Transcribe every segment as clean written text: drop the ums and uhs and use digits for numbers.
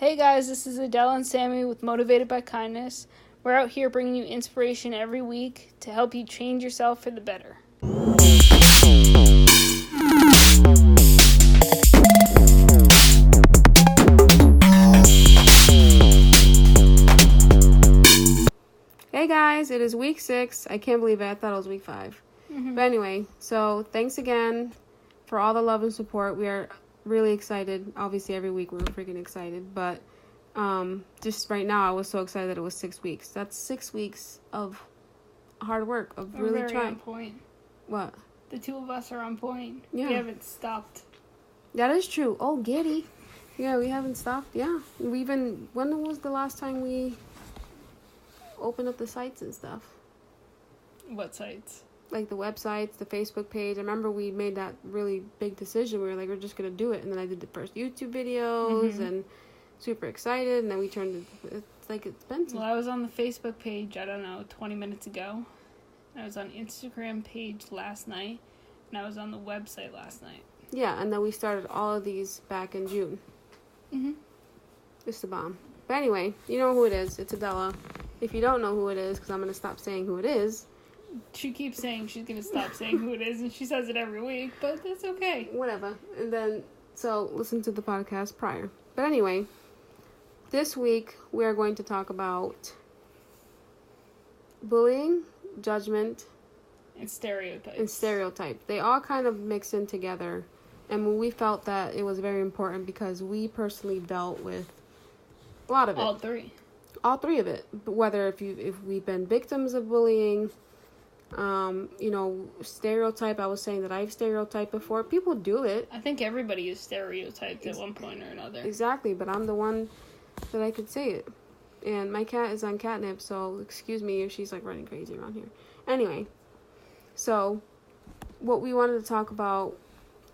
Hey guys, this is Adele and Sammy with Motivated by Kindness. We're out here bringing you inspiration every week to help you change yourself for the better. Hey guys, it is week 6. I can't believe it. I thought it was week 5. But anyway, so thanks again for all the love and support. We are really excited. Obviously, every week we're freaking excited. But just right now, I was so excited that it was 6 weeks. That's 6 weeks of hard work, of We're really very trying. on point. What? The two of us are on point. Yeah. We haven't stopped. That is true. Oh, giddy. Yeah, we haven't stopped. Yeah. When was the last time we opened up the sites and stuff? What sites? Like the websites, the Facebook page. I remember we made that really big decision. We were like, we're just going to do it. And then I did the first YouTube videos and super excited. And then we turned it's like it's been. Well, I was on the Facebook page, 20 minutes ago. I was on Instagram page last night. And I was on the website last night. Yeah, and then we started all of these back in June. It's the bomb. But anyway, you know who it is. It's Adela. If you don't know who it is, because I'm going to stop saying who it is. She keeps saying she's going to stop saying who it is, and she says it every week, but that's okay. Whatever. And then, so listen to the podcast prior. But anyway, this week we're going to talk about bullying, judgment, and stereotypes. They all kind of mix in together. And we felt that it was very important because we personally dealt with a lot of it. All three of it. Whether if we've been victims of bullying, stereotype. I was saying that I've stereotyped before. People do it. I think everybody is stereotyped at one point or another. Exactly, but I'm the one that I could say it. And my cat is on catnip, so excuse me if she's like running crazy around here. Anyway, so what we wanted to talk about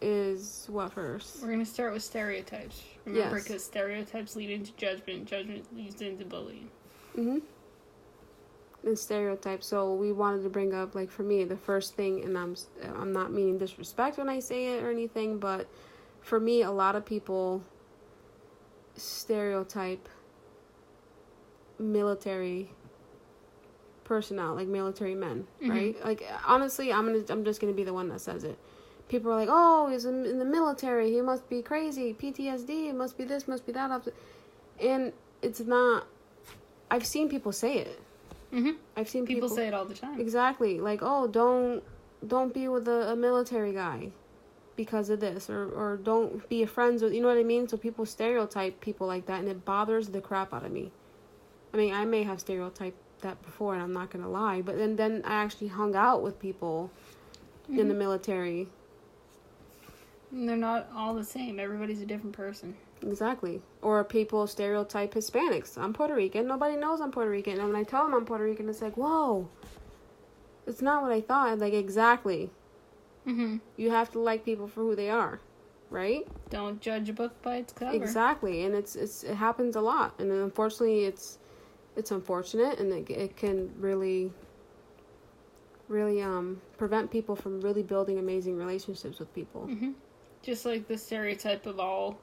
is what first? We're going to start with stereotypes. Remember, because stereotypes lead into judgment. Judgment leads into bullying. And stereotypes. So we wanted to bring up, like, for me, the first thing, and I'm not meaning disrespect when I say it or anything, but for me, a lot of people stereotype military personnel, like military men, right? Like, honestly, I'm just gonna be the one that says it. People are like, oh, he's in the military, he must be crazy, PTSD, it must be this, must be that. And it's not. I've seen people say it. I've seen people say it all the time. Exactly. Like, oh, don't be with a military guy because of this, or don't be friends with, you know what I mean? So people stereotype people like that, and it bothers the crap out of me. I mean, I may have stereotyped that before, and I'm not going to lie, but then I actually hung out with people in the military. And they're not all the same. Everybody's a different person. Exactly. Or people stereotype Hispanics. I'm Puerto Rican. Nobody knows I'm Puerto Rican. And when I tell them I'm Puerto Rican, it's like, whoa, it's not what I thought. Like, exactly. You have to like people for who they are, right? Don't judge a book by its cover. Exactly. And it happens a lot. And then unfortunately, it's unfortunate, and it can really prevent people from really building amazing relationships with people. Just like the stereotype of all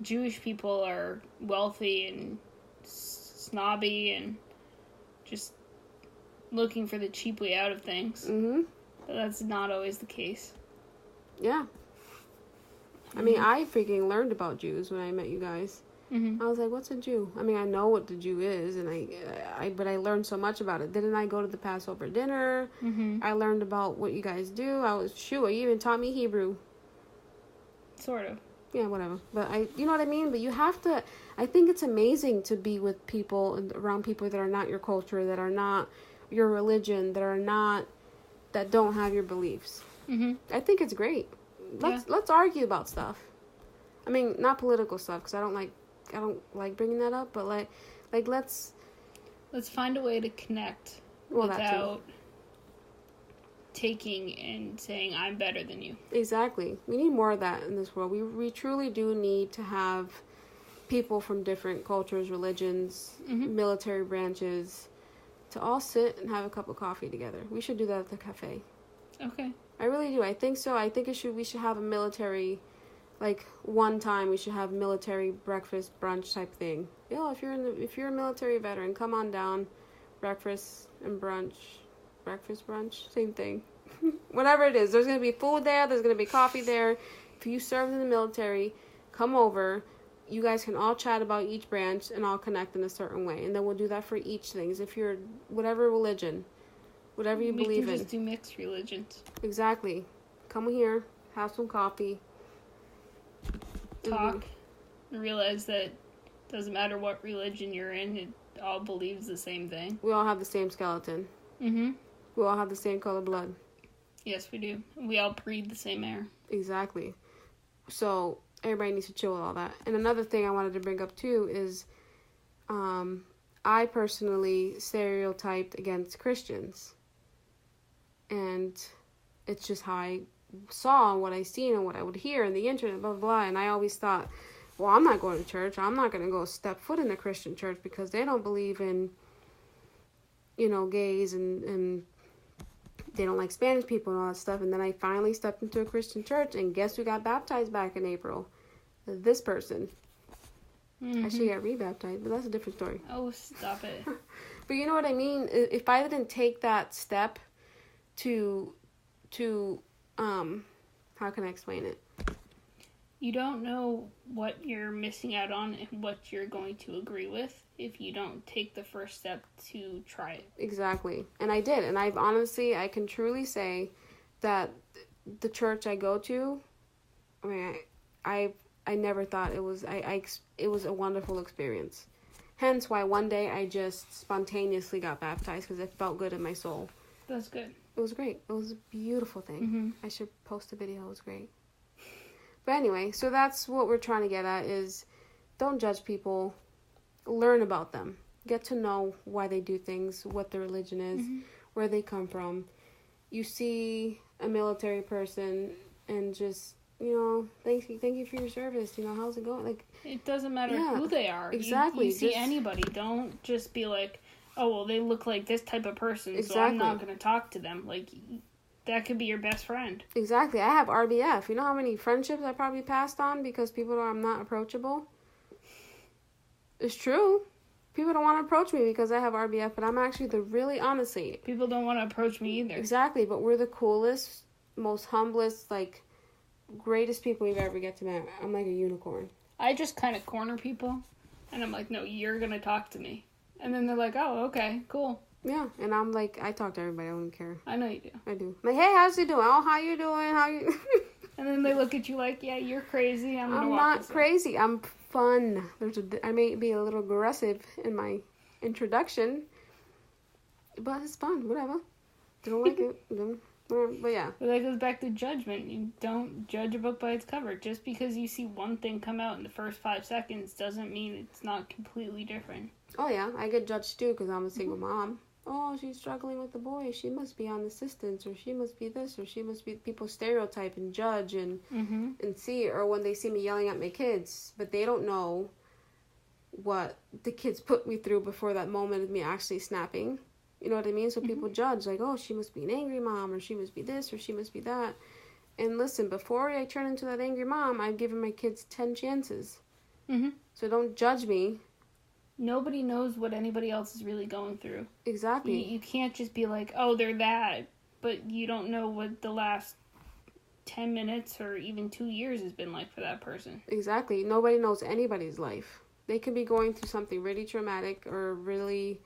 Jewish people are wealthy and snobby and just looking for the cheap way out of things. But that's not always the case. Yeah. I mean, I freaking learned about Jews when I met you guys. I was like, what's a Jew? I mean, I know what the Jew is, and but I learned so much about it. Didn't I go to the Passover dinner? I learned about what you guys do. You even taught me Hebrew. Sort of. Yeah, whatever. But you know what I mean? But you have to, I think it's amazing to be with people and around people that are not your culture, that are not your religion, that don't have your beliefs. I think it's great. Let's argue about stuff. I mean, not political stuff, because I don't like bringing that up, but like let's find a way to connect without taking and saying I'm better than you. Exactly. We need more of that in this world. We truly do need to have people from different cultures, religions, military branches, to all sit and have a cup of coffee together. We should do that at the cafe. Okay. I really do. I think so. I think we should have a military like one time we should have military breakfast brunch type thing. Yo, if you're a military veteran, come on down. Breakfast and brunch. Breakfast, brunch, same thing. Whatever it is, there's going to be food there, there's going to be coffee there. If you served in the military, come over. You guys can all chat about each branch and all connect in a certain way. And then we'll do that for each thing. If you're whatever religion, whatever you believe in. We can just do mixed religions. Exactly. Come here, have some coffee. Talk. Realize that it doesn't matter what religion you're in, it all believes the same thing. We all have the same skeleton. Mm-hmm. We all have the same color blood. Yes, we do. We all breathe the same air. Exactly. So everybody needs to chill with all that. And another thing I wanted to bring up too is I personally stereotyped against Christians. And it's just how I saw and what I seen and what I would hear on the internet, blah, blah, blah. And I always thought, well, I'm not going to church. I'm not going to go step foot in a Christian church because they don't believe in, gays and they don't like Spanish people and all that stuff. And then I finally stepped into a Christian church, and guess who got baptized back in April? This person. Mm-hmm. I should get rebaptized, but that's a different story. Oh, stop it. But you know what I mean? If I didn't take that step to how can I explain it? You don't know what you're missing out on and what you're going to agree with if you don't take the first step to try it. Exactly. And I did. And I can truly say that the church I go to, I never thought it was, it was a wonderful experience. Hence why one day I just spontaneously got baptized because it felt good in my soul. That's good. It was great. It was a beautiful thing. Mm-hmm. I should post a video. It was great. But anyway, so that's what we're trying to get at is don't judge people. Learn about them. Get to know why they do things, what their religion is, mm-hmm. where they come from. You see a military person and just, thank you for your service. How's it going? Like, it doesn't matter who they are. Exactly. You see anybody. Don't just be like, oh, well, they look like this type of person, so I'm not going to talk to them. Like, that could be your best friend. Exactly. I have RBF. You know how many friendships I probably passed on because people know I'm not approachable? It's true. People don't want to approach me because I have RBF, but I'm actually honestly. People don't want to approach me either. Exactly, but we're the coolest, most humblest, greatest people you've ever get to meet. I'm like a unicorn. I just kind of corner people, and I'm like, no, you're going to talk to me. And then they're like, oh, okay, cool. Yeah, and I'm like, I talk to everybody. I don't care. I know you do. I do. I'm like, hey, how's you doing? Oh, how you doing? How you? And then they look at you like, yeah, you're crazy. I'm not crazy. I'm fun. I may be a little aggressive in my introduction, but it's fun. Whatever. Don't like it. But yeah. But that goes back to judgment. You don't judge a book by its cover. Just because you see one thing come out in the first 5 seconds doesn't mean it's not completely different. Oh yeah, I get judged too because I'm a single mom. Oh, she's struggling with the boy. She must be on assistance, or she must be this, or she must be. People stereotype and judge and see, or when they see me yelling at my kids, but they don't know what the kids put me through before that moment of me actually snapping. You know what I mean? So people judge, like, oh, she must be an angry mom, or she must be this, or she must be that. And listen, before I turn into that angry mom, I've given my kids 10 chances. So don't judge me. Nobody knows what anybody else is really going through. Exactly. You can't just be like, oh, they're that, but you don't know what the last 10 minutes or even 2 years has been like for that person. Exactly. Nobody knows anybody's life. They could be going through something really traumatic or really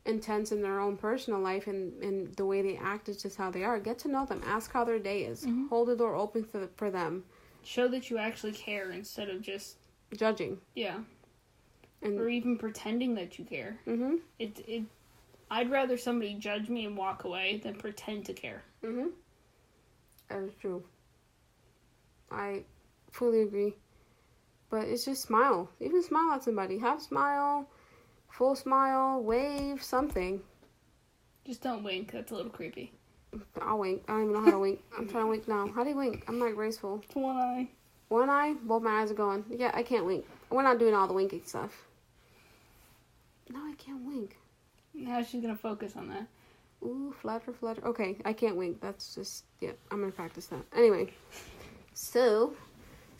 intense in their own personal life, and the way they act is just how they are. Get to know them. Ask how their day is. Hold the door open for them. Show that you actually care instead of just judging. Yeah. Or even pretending that you care. I'd rather somebody judge me and walk away than pretend to care. That is true. I fully agree. But it's just smile. Even smile at somebody. Have smile, full smile, wave, something. Just don't wink. That's a little creepy. I'll wink. I don't even know how to wink. I'm trying to wink now. How do you wink? I'm not graceful. One eye. One eye? Both my eyes are going. Yeah, I can't wink. We're not doing all the winking stuff. No, I can't wink. Now she's going to focus on that. Ooh, flutter. Okay, I can't wink. That's just, yeah, I'm going to practice that. Anyway, so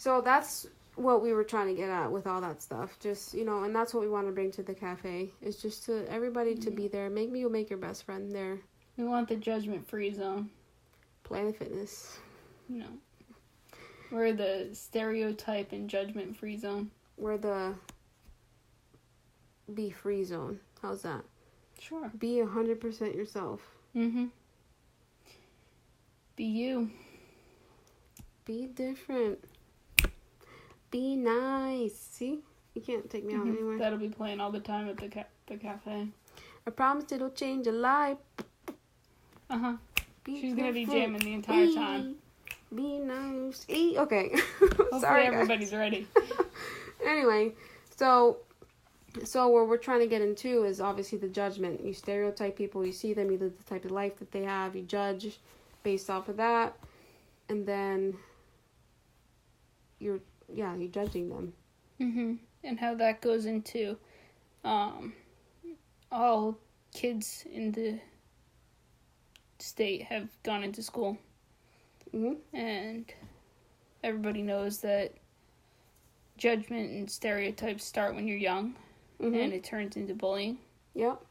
So that's what we were trying to get at with all that stuff. Just, and that's what we want to bring to the cafe. Is just to everybody to be there. Make your best friend there. We want the judgment-free zone. Planet Fitness. No. We're the stereotype and judgment-free zone. We're the be free zone. How's that? Sure. Be 100% yourself. Mm-hmm. Be you. Be different. Be nice. See? You can't take me out anywhere. That'll be playing all the time at the cafe. I promise it'll change your life. Uh-huh. She's going to be jamming the entire time. Be nice. Okay. Hopefully Sorry, everybody's ready. Anyway, so what we're trying to get into is obviously the judgment. You stereotype people, you see them, you live the type of life that they have, you judge based off of that, and then you're judging them. Mm-hmm. And how that goes into all kids in the state have gone into school. Mm-hmm. And everybody knows that judgment and stereotypes start when you're young, and it turns into bullying. Yep.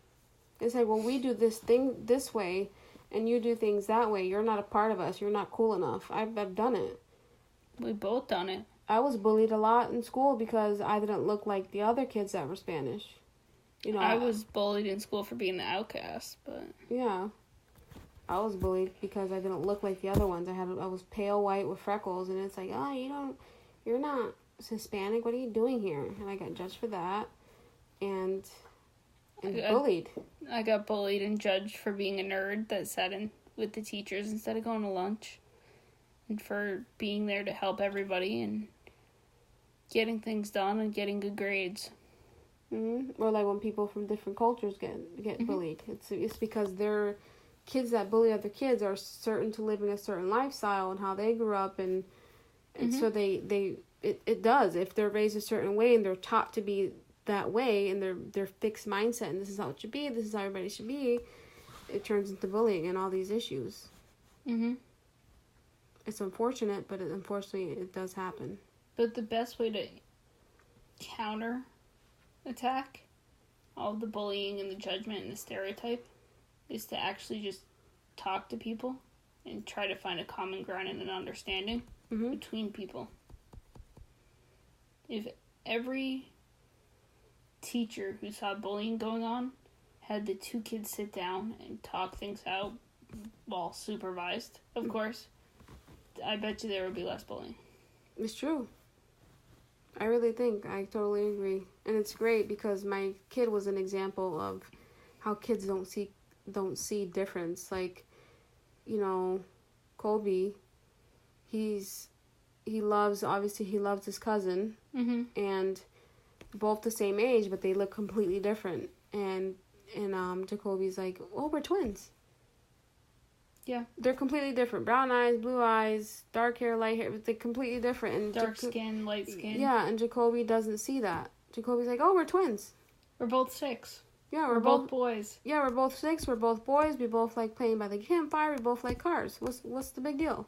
It's like, well, we do this thing this way, and you do things that way. You're not a part of us. You're not cool enough. I've done it. We've both done it. I was bullied a lot in school because I didn't look like the other kids that were Spanish. I was bullied in school for being the outcast, but... Yeah. I was bullied because I didn't look like the other ones. I was pale white with freckles, and it's like, oh, you're not Hispanic. What are you doing here? And I got judged for that, and bullied. I got bullied and judged for being a nerd that sat in with the teachers instead of going to lunch, and for being there to help everybody and getting things done and getting good grades. Or like when people from different cultures get bullied. It's because they're kids that bully other kids are certain to living a certain lifestyle and how they grew up, and so it does. If they're raised a certain way and they're taught to be that way, and their fixed mindset, and this is how it should be, this is how everybody should be, it turns into bullying and all these issues. It's unfortunate, but unfortunately it does happen. But the best way to counter attack all the bullying and the judgment and the stereotype is to actually just talk to people and try to find a common ground and an understanding between people. If every teacher who saw bullying going on had the two kids sit down and talk things out, while supervised, of course, I bet you there would be less bullying. It's true. I really think. I totally agree. And it's great because my kid was an example of how kids don't see difference. Like, Colby, he loves his cousin, and both the same age, but they look completely different. And Jacoby's like, oh, we're twins. Yeah. They're completely different. Brown eyes, blue eyes, dark hair, light hair. They're completely different. And dark skin, light skin. Yeah, and Jacoby doesn't see that. Jacoby's like, oh, we're twins. We're both 6. Yeah, we're both boys. Yeah, we're both 6. We're both boys. We both like playing by the campfire. We both like cars. What's the big deal?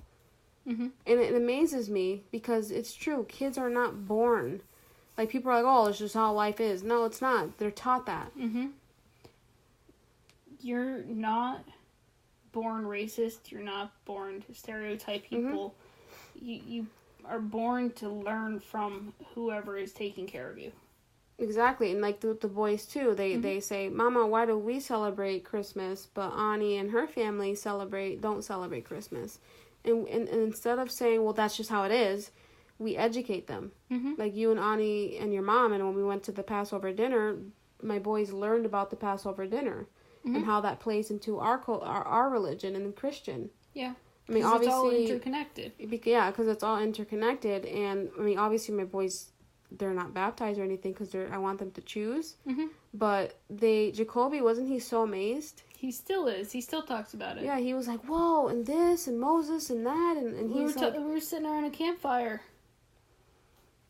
And it amazes me because it's true. Kids are not born. Like, people are like, oh, it's just how life is. No, it's not. They're taught that. You're not born racist. You're not born to stereotype people. You are born to learn from whoever is taking care of you. Exactly. And like the boys too, they say, Mama, why do we celebrate Christmas, but Ani and her family don't celebrate Christmas? And instead of saying, well, that's just how it is, we educate them. Like you and Ani and your mom, and when we went to the Passover dinner, my boys learned about the Passover dinner and how that plays into our religion and Christian. Yeah. I mean, obviously, it's all interconnected. Yeah, because it's all interconnected. And I mean, obviously, my boys, they're not baptized or anything because I want them to choose. But Jacoby, wasn't he so amazed? He still is. He still talks about it. Yeah, he was like, whoa, and this, and Moses, and that, and we were sitting around a campfire.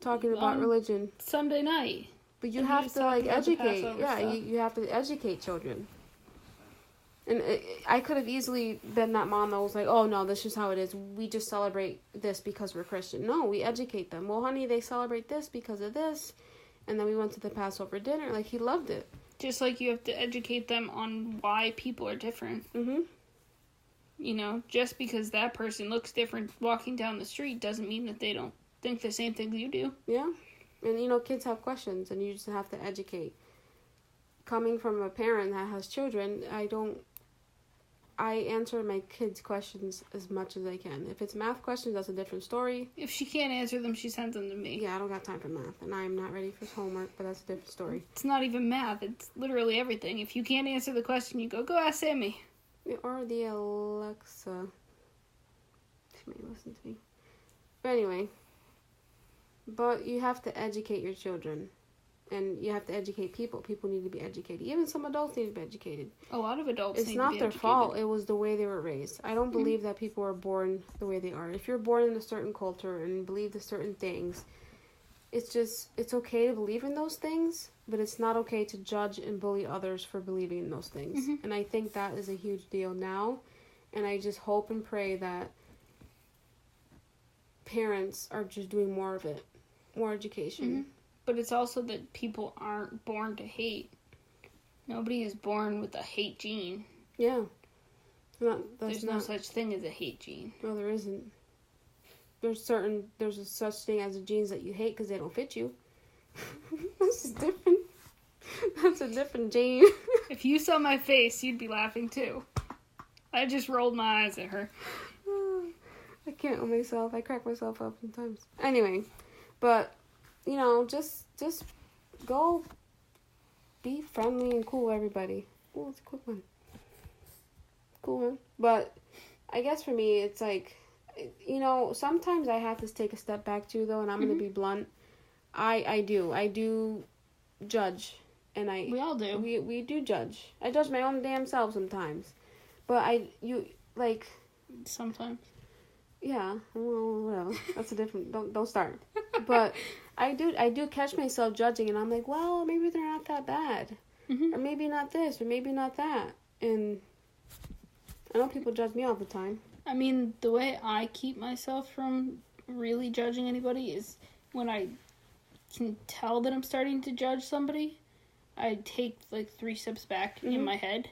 Talking about religion. Sunday night. But you have to, like, educate. Yeah, you have to educate children. And I could have easily been that mom that was like, oh, no, this is how it is. We just celebrate this because we're Christian. No, we educate them. Well, honey, they celebrate this because of this. And then we went to the Passover dinner. Like, he loved it. Just like you have to educate them on why people are different. Mm-hmm. You know, just because that person looks different walking down the street doesn't mean that they don't think the same things you do. Yeah. And, you know, kids have questions, and you just have to educate. Coming from a parent that has children, I answer my kids' questions as much as I can. If it's math questions, that's a different story. If she can't answer them, she sends them to me. Yeah, I don't got time for math, and I'm not ready for homework, but that's a different story. It's not even math. It's literally everything. If you can't answer the question, you go ask Sammy. Or the Alexa. She may listen to me. But anyway. But you have to educate your children. And you have to educate people. People need to be educated. Even some adults need to be educated. A lot of adults need to be educated. It's not their fault. It was the way they were raised. I don't believe that people are born the way they are. If you're born in a certain culture and believe the certain things, it's okay to believe in those things, but it's not okay to judge and bully others for believing in those things. Mm-hmm. And I think that is a huge deal now. And I just hope and pray that parents are just doing more of it. More education. Mm-hmm. But it's also that people aren't born to hate. Nobody is born with a hate gene. Yeah. There's no such thing as a hate gene. No, there isn't. There's a such thing as the genes that you hate because they don't fit you. This is different. That's a different gene. If you saw my face, you'd be laughing too. I just rolled my eyes at her. I can't with myself. I crack myself up sometimes. Anyway, but, you know, just go be friendly and cool with everybody. Oh, it's a quick one. Cool one. But I guess for me, it's like, you know, sometimes I have to take a step back too, though, and I'm going to be blunt. I do judge, and we all do. We do judge. I judge my own damn self sometimes, but sometimes. Yeah, well, whatever. That's a different. Don't start. But I do catch myself judging, and I'm like, well, maybe they're not that bad, or maybe not this, or maybe not that, and I know people judge me all the time. I mean, the way I keep myself from really judging anybody is when I can tell that I'm starting to judge somebody, I take like 3 steps back in my head,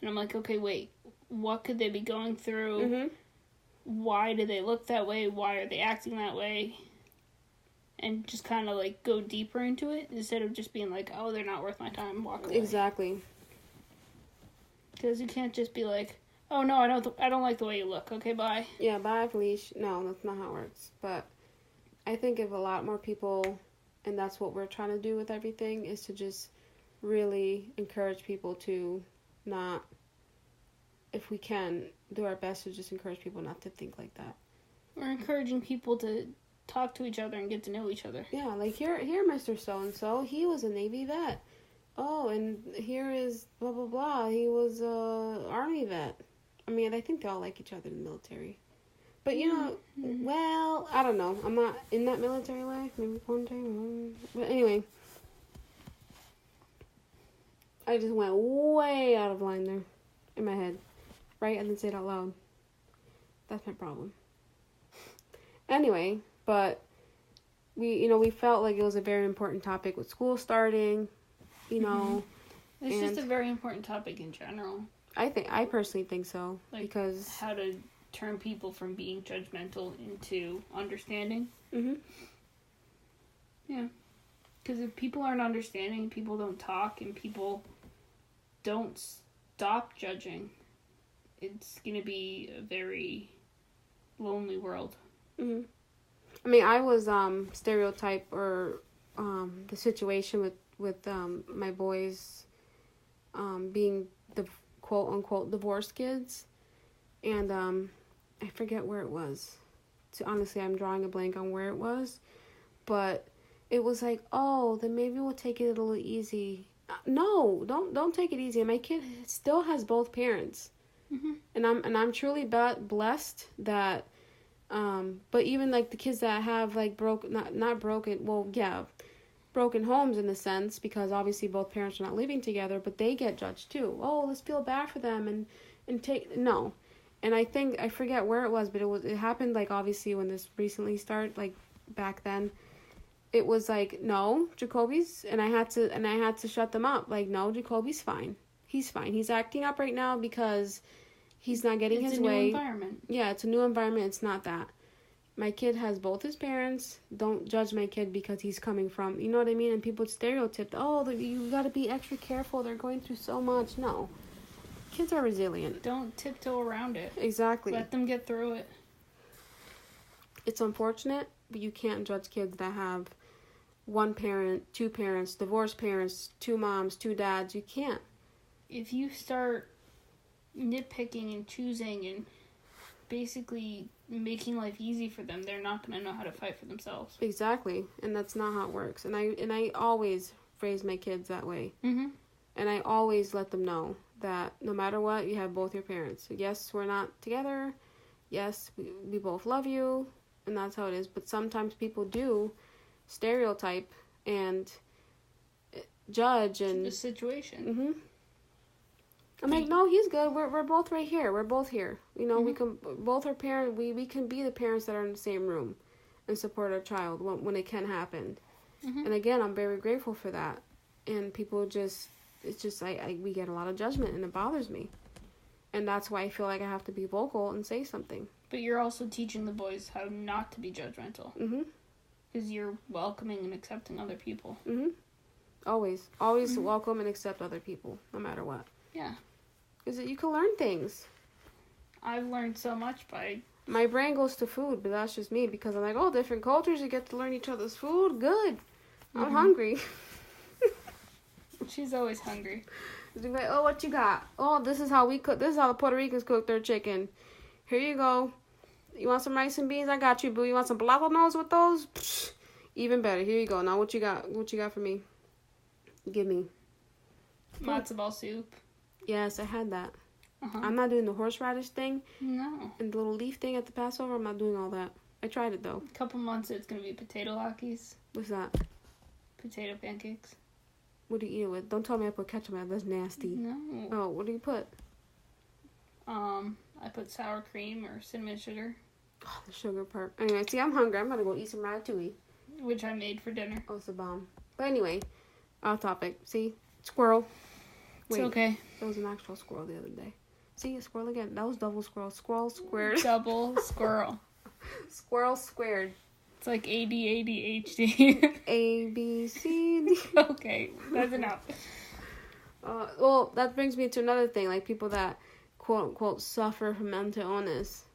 and I'm like, okay, wait, what could they be going through? Why do they look that way? Why are they acting that way? And just kind of like go deeper into it instead of just being like, oh, they're not worth my time, walk away. Exactly. Because you can't just be like, oh no, I don't like the way you look. Okay, bye. Yeah, bye, Felice. No, that's not how it works. But I think if a lot more people, and that's what we're trying to do with everything, is to just really encourage people to not, if we can, do our best to just encourage people not to think like that. We're encouraging people to talk to each other and get to know each other. Yeah, like here, Mr. So-and-so, he was a Navy vet. Oh, and here is blah, blah, blah. He was a Army vet. I mean, I think they all like each other in the military. But, you know, well, I don't know. I'm not in that military life. Maybe one day. But anyway. I just went way out of line there in my head. Right? I didn't say it out loud. That's my problem. Anyway, but we felt like it was a very important topic with school starting, you know. It's just a very important topic in general. I personally think so. Like, because how to turn people from being judgmental into understanding. Yeah. Because if people aren't understanding, people don't talk, and people don't stop judging, it's going to be a very lonely world. I mean, I was stereotype or the situation with my boys being the quote-unquote divorced kids, and I forget where it was. Honestly, I'm drawing a blank on where it was, but it was like, oh, then maybe we'll take it a little easy. No, don't take it easy. My kid still has both parents, and I'm truly blessed that. But even like the kids that have like not broken, well, yeah, broken homes in a sense, because obviously both parents are not living together, but they get judged too. Oh, let's feel bad for them and take no. And I think I forget where it was, but it happened like obviously when this recently started, like back then. It was like, no, Jacoby's, and I had to shut them up. Like, no, Jacoby's fine. He's fine. He's acting up right now because he's not getting his way. It's a new environment. Yeah, it's a new environment. It's not that. My kid has both his parents. Don't judge my kid because he's coming from, you know what I mean? And people stereotype, oh, you got to be extra careful. They're going through so much. No. Kids are resilient. Don't tiptoe around it. Exactly. Let them get through it. It's unfortunate, but you can't judge kids that have one parent, two parents, divorced parents, two moms, two dads. You can't. If you start nitpicking and choosing and basically making life easy for them, they're not going to know how to fight for themselves. Exactly, and that's not how it works. And I always raise my kids that way. Mm-hmm. And I always let them know that no matter what, you have both your parents. Yes, we're not together. Yes, we both love you, and that's how it is. But sometimes people do stereotype and judge and the situation. Mm-hmm. I'm like, no, he's good. We're both right here. We're both here. You know, we can both are parents. We can be the parents that are in the same room and support our child when it can happen. Mm-hmm. And again, I'm very grateful for that. And people just, it's just we get a lot of judgment, and it bothers me. And that's why I feel like I have to be vocal and say something. But you're also teaching the boys how not to be judgmental. Mm-hmm. Because you're welcoming and accepting other people. Mm-hmm. Always mm-hmm. welcome and accept other people, no matter what. Yeah. Because you can learn things. I've learned so much by... My brain goes to food, but that's just me. Because I'm like, oh, different cultures, you get to learn each other's food. Good. I'm hungry. She's always hungry. She's like, oh, what you got? Oh, this is how we cook. This is how the Puerto Ricans cook their chicken. Here you go. You want some rice and beans? I got you, boo. You want some plátanos with those? Psh, even better. Here you go. Now, what you got? What you got for me? Give me. Matzo ball soup. Yes, I had that. Uh-huh. I'm not doing the horseradish thing. No. And the little leaf thing at the Passover. I'm not doing all that. I tried it, though. A couple months, it's going to be potato lakis. What's that? Potato pancakes. What do you eat it with? Don't tell me I put ketchup on it. That's nasty. No. Oh, what do you put? I put sour cream or cinnamon sugar. Oh, the sugar part. Anyway, see, I'm hungry. I'm going to go eat some ratatouille. Which I made for dinner. Oh, it's a bomb. But anyway, off topic. See? Squirrel. Wait, it's okay. There was an actual squirrel the other day. See, a squirrel again. That was double squirrel. Squirrel squared. Double squirrel. Squirrel squared. It's like ADHD. A, B, C, D. Okay, that's enough. Well, that brings me to another thing. Like, people that, quote, unquote, suffer from mental illness.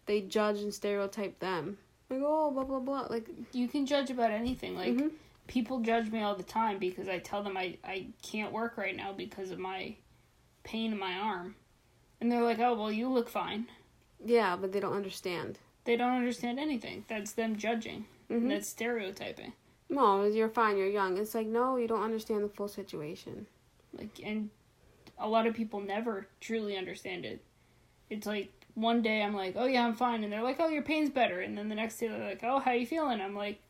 They judge and stereotype them. Like, oh, blah, blah, blah. Like, you can judge about anything. Like, people judge me all the time because I tell them I can't work right now because of my pain in my arm. And they're like, oh, well, you look fine. Yeah, but they don't understand. They don't understand anything. That's them judging. Mm-hmm. That's stereotyping. No, you're fine, you're young. It's like, no, you don't understand the full situation. Like, and a lot of people never truly understand it. It's like, one day I'm like, oh yeah, I'm fine. And they're like, oh, your pain's better. And then the next day they're like, oh, how you feeling? I'm like,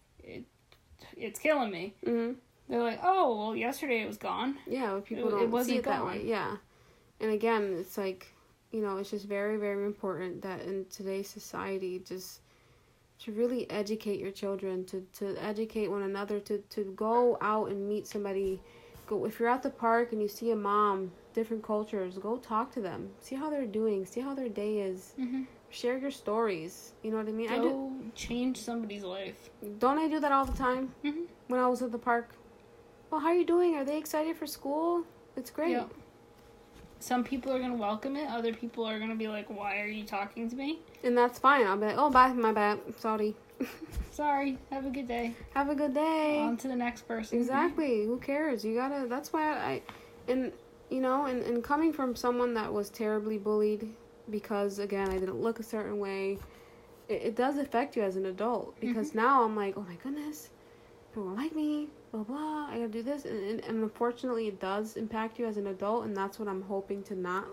it's killing me. Mm-hmm. They're like, oh, well, yesterday it was gone. Yeah, but people don't see it that way. Yeah. And again, it's like, you know, it's just very, very important that in today's society, just to really educate your children, to educate one another, to go out and meet somebody. If you're at the park and you see a mom, different cultures, go talk to them. See how they're doing. See how their day is. Mm-hmm. Share your stories. You know what I mean? Go change somebody's life. Don't I do that all the time? Mm-hmm. When I was at the park. Well, how are you doing? Are they excited for school? It's great. Yeah. Some people are going to welcome it. Other people are going to be like, why are you talking to me? And that's fine. I'll be like, oh, bye, my bad. Sorry. Sorry. Have a good day. Have a good day. On to the next person. Exactly. Who cares? You gotta, that's why and coming from someone that was terribly bullied because, again, I didn't look a certain way, it does affect you as an adult. Because now I'm like, oh my goodness, people don't like me. Blah blah, I gotta do this, and unfortunately it does impact you as an adult, and that's what I'm hoping to not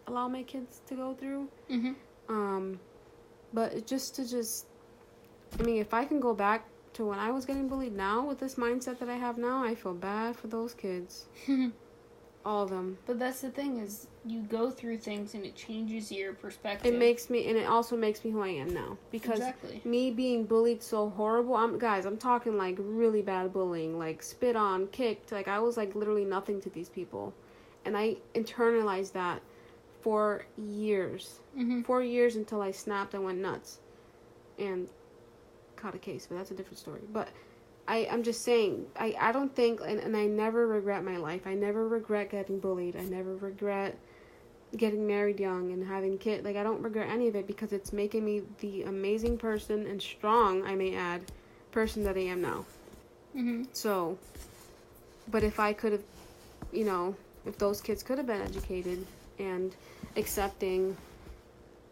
allow my kids to go through. But I mean, if I can go back to when I was getting bullied. Now, with this mindset that I have now, I feel bad for those kids. All of them. But that's the thing, is you go through things and it changes your perspective. It also makes me who I am now. Because me being bullied so horrible, I'm talking like really bad bullying, like spit on, kicked, like I was like literally nothing to these people. And I internalized that for years. 4 years until I snapped and went nuts. And caught a case, but that's a different story. But I'm just saying, I don't think, and I never regret my life. I never regret getting bullied. I never regret getting married young and having kids. Like, I don't regret any of it because it's making me the amazing person and strong, I may add, person that I am now. So, but if I could have, if those kids could have been educated and accepting,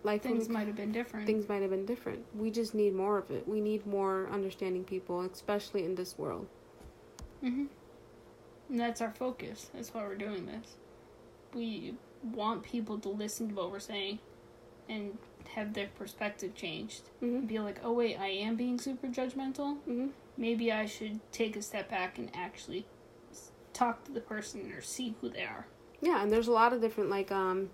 like, things might have been different. Things might have been different. We just need more of it. We need more understanding people, especially in this world. And that's our focus. That's why we're doing this. We want people to listen to what we're saying and have their perspective changed. Be like, oh wait, I am being super judgmental. Maybe I should take a step back and actually talk to the person or see who they are. Yeah, and there's a lot of different, like, when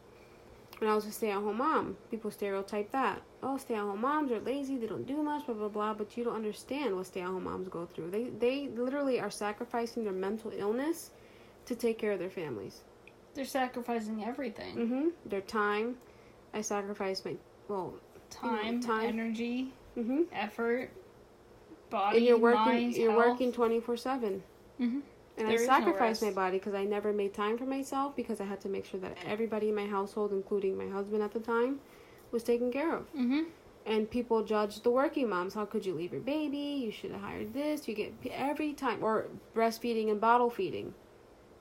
I was a stay-at-home mom, people stereotype that. Oh, stay-at-home moms are lazy, they don't do much, blah, blah, blah. But you don't understand what stay-at-home moms go through. They literally are sacrificing their mental illness to take care of their families. They're sacrificing everything. Their time. I sacrifice my, time, energy, effort, body, and you're mind, working 24/7. And I sacrificed my body because I never made time for myself because I had to make sure that everybody in my household, including my husband at the time, was taken care of. And people judge the working moms. How could you leave your baby? You should have hired this. You get every time. Or breastfeeding and bottle feeding.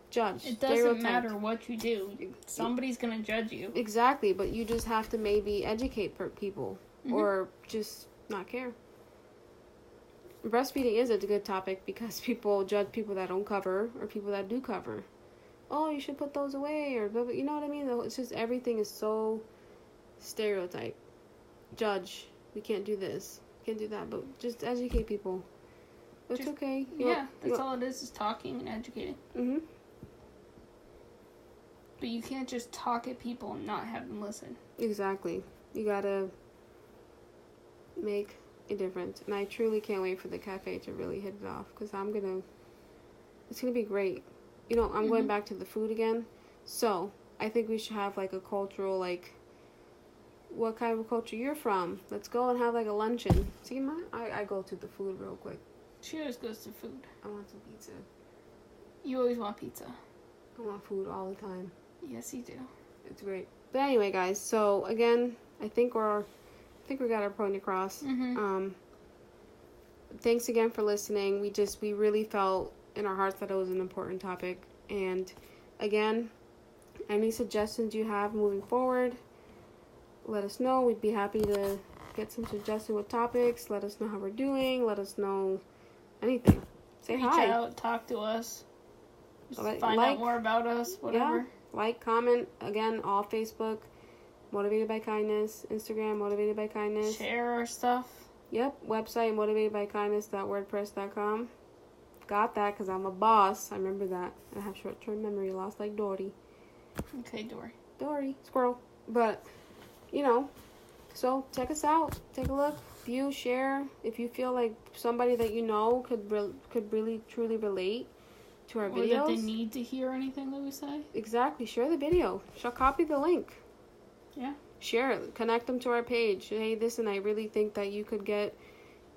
Judge. It doesn't matter what you do. Somebody's going to judge you. Exactly. But you just have to maybe educate people. Or just not care. Breastfeeding is a good topic because people judge people that don't cover or people that do cover. Oh, you should put those away, or you know what I mean? It's just everything is so stereotype. Judge. We can't do this. Can't do that. But just educate people. It's okay. That's all it is talking and educating. But you can't just talk at people and not have them listen. Exactly. You gotta make a difference, and I truly can't wait for the cafe to really hit it off because it's gonna be great. I'm going back to the food again, so I think we should have like a cultural, like, what kind of culture you're from. Let's go and have like a luncheon. See, I go to the food real quick. She always goes to food. I want some pizza. You always want pizza. I want food all the time. Yes, you do. It's great. But anyway, guys, so again, I think we got our point across. Thanks again for listening. We really felt in our hearts that it was an important topic. And again, any suggestions you have moving forward, let us know. We'd be happy to get some suggestions with topics. Let us know how we're doing. Let us know anything. Reach out, talk to us. Just find out more about us, whatever. Yeah, like, comment. Again, all Facebook. Motivated by Kindness. Instagram, Motivated by Kindness. Share our stuff. Yep. Website, motivatedbykindness.wordpress.com. Got that because I'm a boss. I remember that. I have short-term memory loss like Dory. Okay, Dory. Dory. Squirrel. But, so check us out. Take a look. View, share. If you feel like somebody that you know could really, truly relate to our videos. Or that they need to hear anything that we say. Exactly. Share the video. Copy the link. Yeah. Share it. Connect them to our page. Hey, listen, I really think that you could get,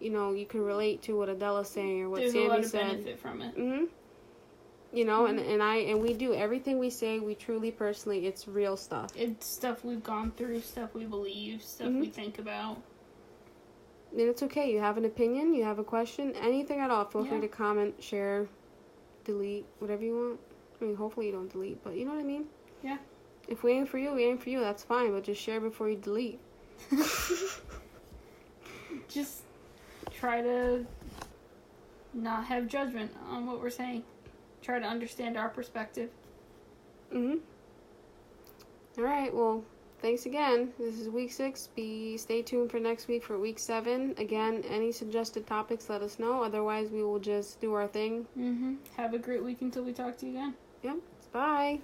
you could relate to what Adela's saying or what Sammy said. There's a lot of benefit from it. And we do everything we say. We truly, personally, it's real stuff. It's stuff we've gone through, stuff we believe, stuff we think about. And it's okay. You have an opinion, you have a question, anything at all. Feel free to comment, share, delete, whatever you want. I mean, hopefully you don't delete, but you know what I mean? Yeah. If we aim for you, we aim for you. That's fine, but just share before you delete. Just try to not have judgment on what we're saying. Try to understand our perspective. All right, well, thanks again. This is week 6. Stay tuned for next week for week 7. Again, any suggested topics, let us know. Otherwise, we will just do our thing. Have a great week until we talk to you again. Yep. Bye.